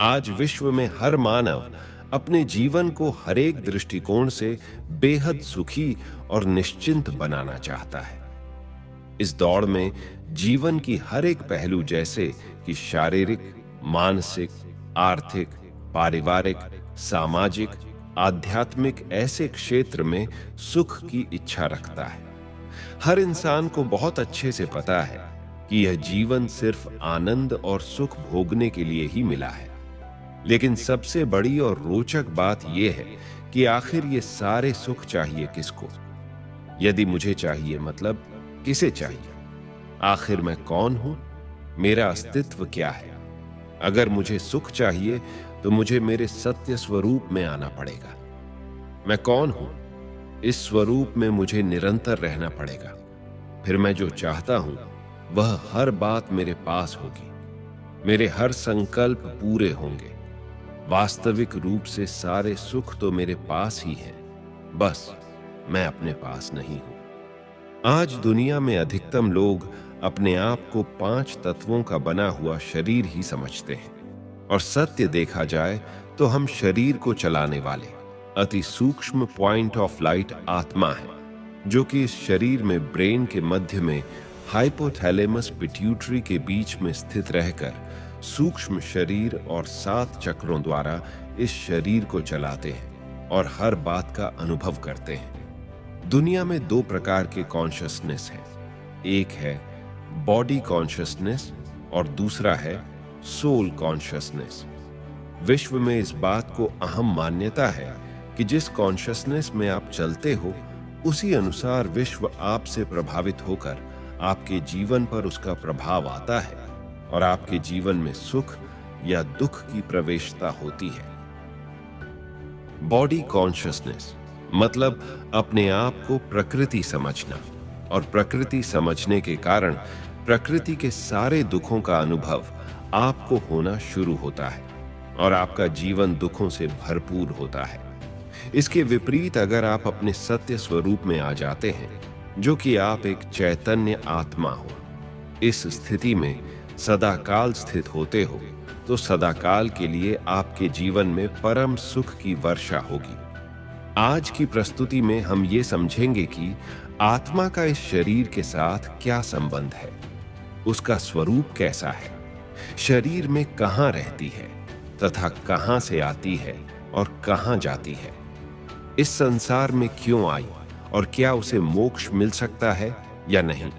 आज विश्व में हर मानव अपने जीवन को हर एक दृष्टिकोण से बेहद सुखी और निश्चिंत बनाना चाहता है। इस दौड़ में जीवन की हर एक पहलू जैसे कि शारीरिक, मानसिक, आर्थिक, पारिवारिक, सामाजिक, आध्यात्मिक ऐसे क्षेत्र में सुख की इच्छा रखता है। हर इंसान को बहुत अच्छे से पता है कि यह जीवन सिर्फ आनंद और सुख भोगने के लिए ही मिला है। लेकिन सबसे बड़ी और रोचक बात यह है कि आखिर ये सारे सुख चाहिए किसको? यदि मुझे चाहिए मतलब किसे चाहिए? आखिर मैं कौन हूं? मेरा अस्तित्व क्या है? अगर मुझे सुख चाहिए तो मुझे मेरे सत्य स्वरूप में आना पड़ेगा। मैं कौन हूं? इस स्वरूप में मुझे निरंतर रहना पड़ेगा। फिर मैं जो चाहता हूं वह हर बात मेरे पास होगी। मेरे हर संकल्प पूरे होंगे। वास्तविक रूप से सारे सुख तो मेरे पास ही हैं, बस मैं अपने पास नहीं हूं। आज दुनिया में अधिकतम लोग अपने आप को 5 तत्वों का बना हुआ शरीर ही समझते हैं और सत्य देखा जाए तो हम शरीर को चलाने वाले अति सूक्ष्म पॉइंट ऑफ लाइट आत्मा है, जो कि इस शरीर में ब्रेन के मध्य में हाइपोथैलेमस पिट्यूटरी के बीच में स्थित रहकर सूक्ष्म शरीर और 7 चक्रों द्वारा इस शरीर को चलाते हैं और हर बात का अनुभव करते हैं। दुनिया में 2 प्रकार के कॉन्शियसनेस हैं। एक है बॉडी कॉन्शियसनेस और दूसरा है सोल कॉन्शियसनेस। विश्व में इस बात को अहम मान्यता है कि जिस कॉन्शियसनेस में आप चलते हो उसी अनुसार विश्व आपसे प्रभावित होकर आपके जीवन पर उसका प्रभाव आता है और आपके जीवन में सुख या दुख की प्रवेशता होती है। बॉडी कॉन्शियसनेस मतलब अपने आप को प्रकृति समझना, और प्रकृति समझने के कारण प्रकृति के सारे दुखों का अनुभव आपको होना शुरू होता है और आपका जीवन दुखों से भरपूर होता है। इसके विपरीत अगर आप अपने सत्य स्वरूप में आ जाते हैं, जो कि आप एक चैतन्य आत्मा हो, इस स्थिति में सदाकाल स्थित होते हो, तो सदाकाल के लिए आपके जीवन में परम सुख की वर्षा होगी। आज की प्रस्तुति में हम ये समझेंगे कि आत्मा का इस शरीर के साथ क्या संबंध है, उसका स्वरूप कैसा है, शरीर में कहां रहती है तथा कहां से आती है और कहां जाती है, इस संसार में क्यों आई और क्या उसे मोक्ष मिल सकता है या नहीं।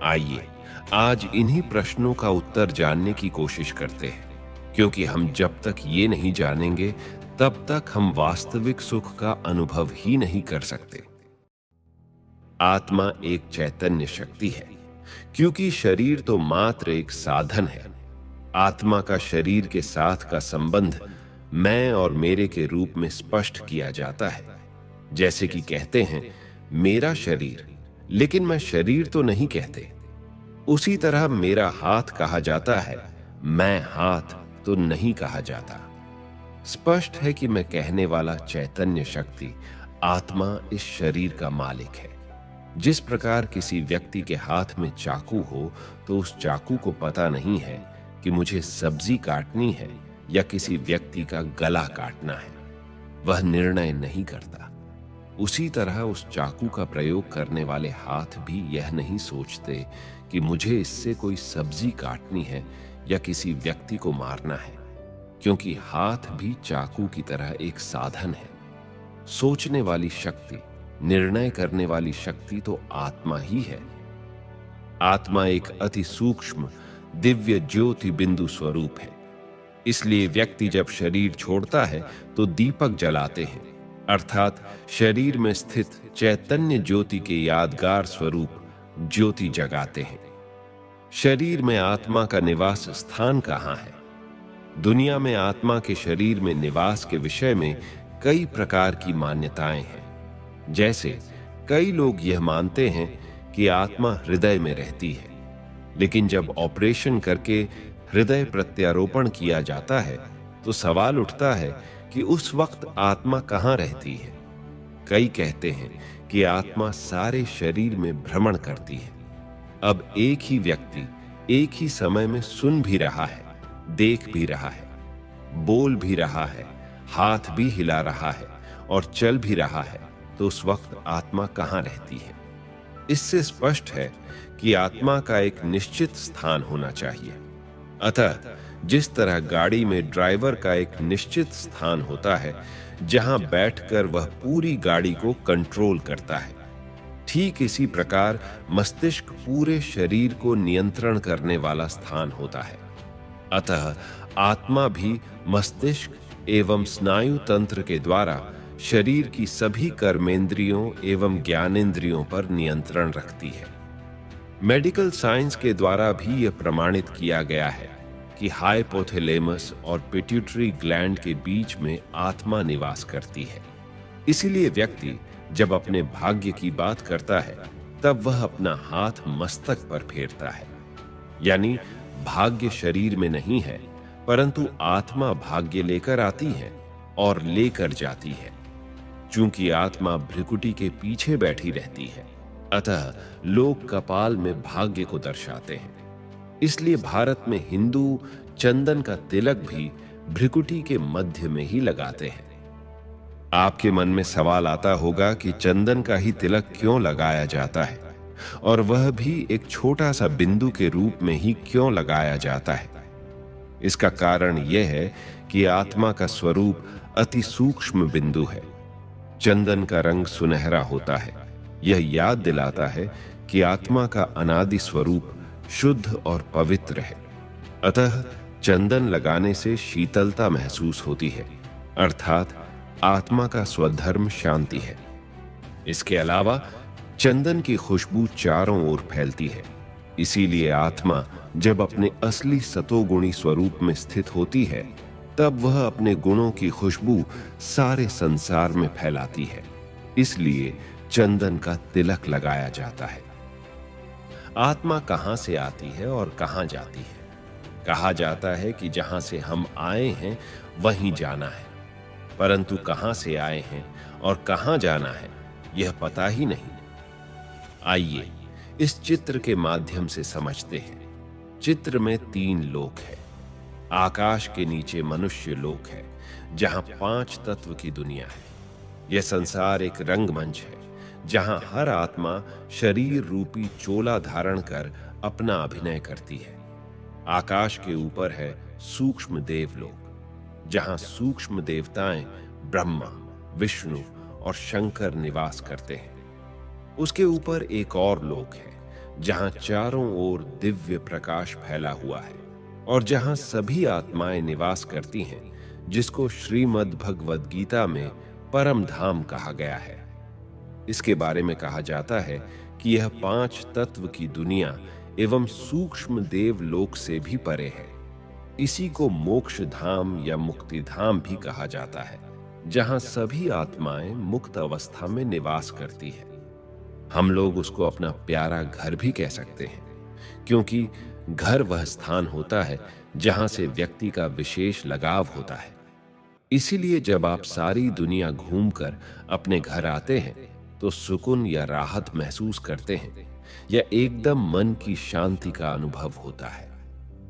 आइए आज इन्हीं प्रश्नों का उत्तर जानने की कोशिश करते हैं, क्योंकि हम जब तक ये नहीं जानेंगे तब तक हम वास्तविक सुख का अनुभव ही नहीं कर सकते। आत्मा एक चैतन्य शक्ति है, क्योंकि शरीर तो मात्र एक साधन है। आत्मा का शरीर के साथ का संबंध मैं और मेरे के रूप में स्पष्ट किया जाता है। जैसे कि कहते हैं मेरा शरीर, लेकिन मैं शरीर तो नहीं कहते। उसी तरह मेरा हाथ कहा जाता है, मैं हाथ तो नहीं कहा जाता। स्पष्ट है कि मैं कहने वाला चैतन्य शक्ति आत्मा इस शरीर का मालिक है। जिस प्रकार किसी व्यक्ति के हाथ में चाकू हो तो उस चाकू को पता नहीं है कि मुझे सब्जी काटनी है या किसी व्यक्ति का गला काटना है, वह निर्णय नहीं करता। उसी तरह उस चाकू का प्रयोग करने वाले हाथ भी यह नहीं सोचते कि मुझे इससे कोई सब्जी काटनी है या किसी व्यक्ति को मारना है, क्योंकि हाथ भी चाकू की तरह एक साधन है। सोचने वाली शक्ति, निर्णय करने वाली शक्ति तो आत्मा ही है। आत्मा एक अति सूक्ष्म दिव्य ज्योति बिंदु स्वरूप है। इसलिए व्यक्ति जब शरीर छोड़ता है तो दीपक जलाते हैं, अर्थात शरीर में स्थित चैतन्य ज्योति के यादगार स्वरूप ज्योति जगाते हैं। शरीर में आत्मा का निवास स्थान कहाँ है? दुनिया में आत्मा के शरीर में निवास के विषय में कई प्रकार की मान्यताएं हैं। जैसे कई लोग यह मानते हैं कि आत्मा हृदय में रहती है, लेकिन जब ऑपरेशन करके हृदय प्रत्यारोपण किया जाता है तो सवाल उठता है कि उस वक्त आत्मा कहाँ रहती है। कई कहते हैं कि आत्मा सारे शरीर में भ्रमण करती है। अब एक ही व्यक्ति एक ही समय में सुन भी रहा है, देख भी रहा है। बोल भी रहा है, हाथ भी हिला रहा है और चल भी रहा है, तो उस वक्त आत्मा कहाँ रहती है? इससे स्पष्ट है कि आत्मा का एक निश्चित स्थान होना चाहिए। अतः जिस तरह गाड़ी में ड्राइवर का एक निश्चित स्थान होता है जहां बैठकर वह पूरी गाड़ी को कंट्रोल करता है, ठीक इसी प्रकार मस्तिष्क पूरे शरीर को नियंत्रण करने वाला स्थान होता है। अतः आत्मा भी मस्तिष्क एवं स्नायु तंत्र के द्वारा शरीर की सभी कर्मेंद्रियों एवं ज्ञानेंद्रियों पर नियंत्रण रखती है। मेडिकल साइंस के द्वारा भी यह प्रमाणित किया गया है कि हाइपोथैलेमस और पिट्यूटरी ग्लैंड के बीच में आत्मा निवास करती है। इसीलिए व्यक्ति जब अपने भाग्य की बात करता है तब वह अपना हाथ मस्तक पर फेरता है। यानी भाग्य शरीर में नहीं है, परंतु आत्मा भाग्य लेकर आती है और लेकर जाती है। चूंकि आत्मा भ्रिकुटी के पीछे बैठी रहती है, अतः लोग कपाल में भाग्य को दर्शाते हैं। इसलिए भारत में हिंदू चंदन का तिलक भी भ्रिकुटी के मध्य में ही लगाते हैं। आपके मन में सवाल आता होगा कि चंदन का ही तिलक क्यों लगाया जाता है, और वह भी एक छोटा सा बिंदु के रूप में ही क्यों लगाया जाता है? इसका कारण यह है कि आत्मा का स्वरूप अति सूक्ष्म बिंदु है। चंदन का रंग सुनहरा होता है। यह याद दिलाता है कि आत्मा का अनादि स्वरूप शुद्ध और पवित्र है। अतः चंदन लगाने से शीतलता महसूस होती है, अर्थात आत्मा का स्वधर्म शांति है। इसके अलावा चंदन की खुशबू चारों ओर फैलती है। इसीलिए आत्मा जब अपने असली सतोगुणी स्वरूप में स्थित होती है, तब वह अपने गुणों की खुशबू सारे संसार में फैलाती है। इसलिए चंदन का तिलक लगाया जाता है। आत्मा कहां से आती है और कहां जाती है? कहा जाता है कि जहां से हम आए हैं वहीं जाना है, परंतु कहां से आए हैं और कहां जाना है यह पता ही नहीं। आइए इस चित्र के माध्यम से समझते हैं। चित्र में 3 लोक है। आकाश के नीचे मनुष्य लोक है, जहां 5 तत्व की दुनिया है। यह संसार एक रंगमंच है, जहां हर आत्मा शरीर रूपी चोला धारण कर अपना अभिनय करती है। आकाश के ऊपर है सूक्ष्म देवलोक, जहां सूक्ष्म देवताएं ब्रह्मा, विष्णु और शंकर निवास करते हैं। उसके ऊपर एक और लोक है, जहां चारों ओर दिव्य प्रकाश फैला हुआ है और जहां सभी आत्माएं निवास करती हैं, जिसको श्रीमद् भगवद गीता में परम धाम कहा गया है। इसके बारे में कहा जाता है कि यह 5 तत्व की दुनिया एवं सूक्ष्म देव लोक से भी परे है। इसी को मोक्ष धाम या मुक्ति धाम भी कहा जाता है, जहां सभी आत्माएं मुक्त अवस्था में निवास करती है। हम लोग उसको अपना प्यारा घर भी कह सकते हैं, क्योंकि घर वह स्थान होता है जहां से व्यक्ति का विशेष लगाव होता है। इसीलिए जब आप सारी दुनिया घूमकर अपने घर आते हैं तो सुकून या राहत महसूस करते हैं, या एकदम मन की शांति का अनुभव होता है।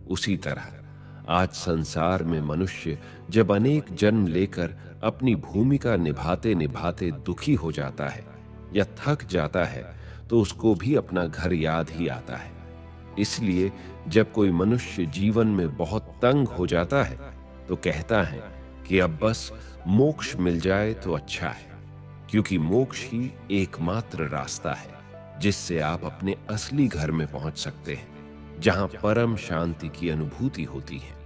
उसी तरह आज संसार में मनुष्य जब अनेक जन्म लेकर अपनी भूमिका निभाते निभाते दुखी हो जाता है या थक जाता है, तो उसको भी अपना घर याद ही आता है। इसलिए जब कोई मनुष्य जीवन में बहुत तंग हो जाता है तो कहता है कि अब बस मोक्ष मिल जाए तो अच्छा है, क्योंकि मोक्ष ही एकमात्र रास्ता है जिससे आप अपने असली घर में पहुंच सकते हैं, जहां परम शांति की अनुभूति होती है।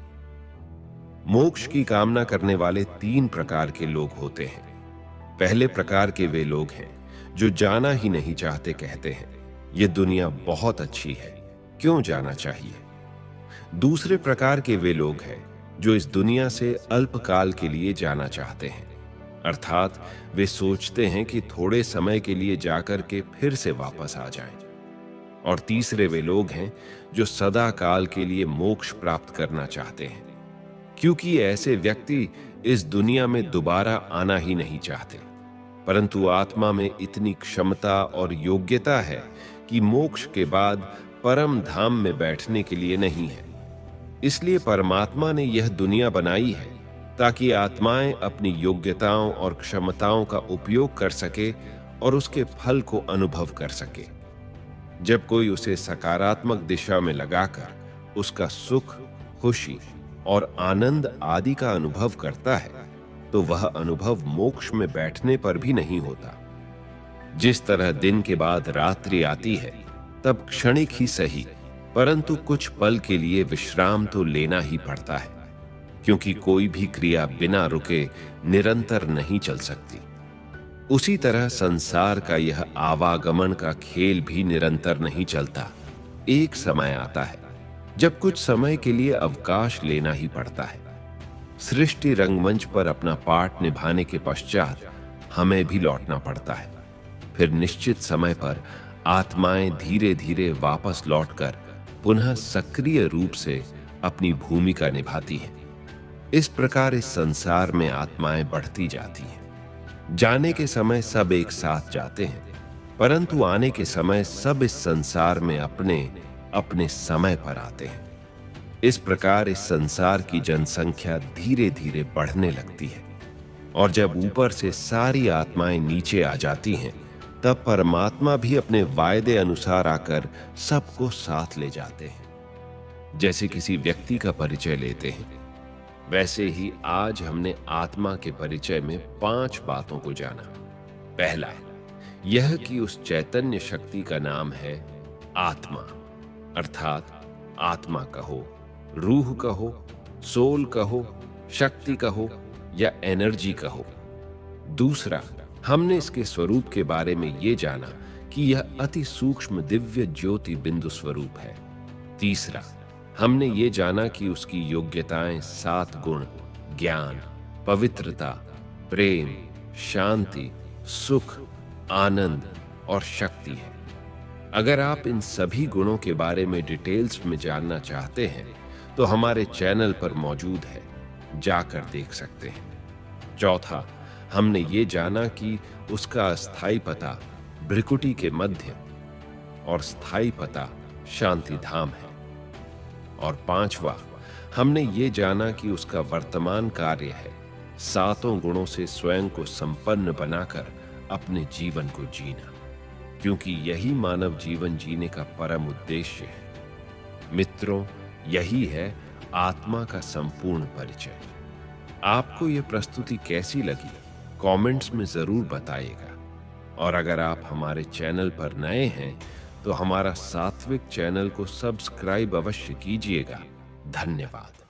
मोक्ष की कामना करने वाले 3 प्रकार के लोग होते हैं। पहले प्रकार के वे लोग हैं जो जाना ही नहीं चाहते, कहते हैं ये दुनिया बहुत अच्छी है, क्यों जाना चाहिए। दूसरे प्रकार के वे लोग हैं जो इस दुनिया से अल्पकाल के लिए जाना चाहते हैं, अर्थात वे सोचते हैं कि थोड़े समय के लिए जाकर के फिर से वापस आ जाएं। और तीसरे वे लोग हैं जो सदा काल के लिए मोक्ष प्राप्त करना चाहते हैं, क्योंकि ऐसे व्यक्ति इस दुनिया में दोबारा आना ही नहीं चाहते, परंतु आत्मा में इतनी क्षमता और योग्यता है कि मोक्ष के बाद परम धाम में बैठने के लिए नहीं है। इसलिए परमात्मा ने यह दुनिया बनाई है ताकि आत्माएं अपनी योग्यताओं और क्षमताओं का उपयोग कर सके और उसके फल को अनुभव कर सके। जब कोई उसे सकारात्मक दिशा में लगाकर उसका सुख, खुशी और आनंद आदि का अनुभव करता है, तो वह अनुभव मोक्ष में बैठने पर भी नहीं होता। जिस तरह दिन के बाद रात्रि आती है, तब क्षणिक ही सही परंतु कुछ पल के लिए विश्राम तो लेना ही पड़ता है, क्योंकि कोई भी क्रिया बिना रुके निरंतर नहीं चल सकती। उसी तरह संसार का यह आवागमन का खेल भी निरंतर नहीं चलता। एक समय आता है जब कुछ समय के लिए अवकाश लेना ही पड़ता है। सृष्टि रंगमंच पर अपना पाठ निभाने के पश्चात हमें भी लौटना पड़ता है। फिर निश्चित समय पर आत्माएं धीरे धीरे वापस लौटकर पुनः सक्रिय रूप से अपनी भूमिका निभाती हैं। इस प्रकार इस संसार में आत्माएं बढ़ती जाती हैं। जाने के समय सब एक साथ जाते हैं, परंतु आने के समय सब इस संसार में अपने अपने समय पर आते हैं। इस प्रकार इस संसार की जनसंख्या धीरे धीरे बढ़ने लगती है, और जब ऊपर से सारी आत्माएं नीचे आ जाती हैं, तब परमात्मा भी अपने वायदे अनुसार आकर सबको साथ ले जाते हैं। जैसे किसी व्यक्ति का परिचय लेते हैं, वैसे ही आज हमने आत्मा के परिचय में 5 बातों को जाना। पहला, यह कि उस चैतन्य शक्ति का नाम है आत्मा, अर्थात आत्मा कहो, रूह कहो, सोल कहो, शक्ति कहो या एनर्जी कहो। दूसरा, हमने इसके स्वरूप के बारे में ये जाना कि यह अति सूक्ष्म दिव्य ज्योति बिंदु स्वरूप है। तीसरा, हमने ये जाना कि उसकी योग्यताएं 7 गुण ज्ञान, पवित्रता, प्रेम, शांति, सुख, आनंद और शक्ति है। अगर आप इन सभी गुणों के बारे में डिटेल्स में जानना चाहते हैं तो हमारे चैनल पर मौजूद है, जाकर देख सकते हैं। चौथा, हमने ये जाना कि उसका अस्थाई पता भ्रिकुटी के मध्य और स्थाई पता शांति धाम है। और 5वां, हमने ये जाना कि उसका वर्तमान कार्य है 7 गुणों से स्वयं को संपन्न बनाकर अपने जीवन को जीना, क्योंकि यही मानव जीवन जीने का परम उद्देश्य है। मित्रों, यही है आत्मा का संपूर्ण परिचय। आपको यह प्रस्तुति कैसी लगी, कमेंट्स में जरूर बताइएगा। और अगर आप हमारे चैनल पर नए हैं तो हमारा सात्विक चैनल को सब्सक्राइब अवश्य कीजिएगा। धन्यवाद।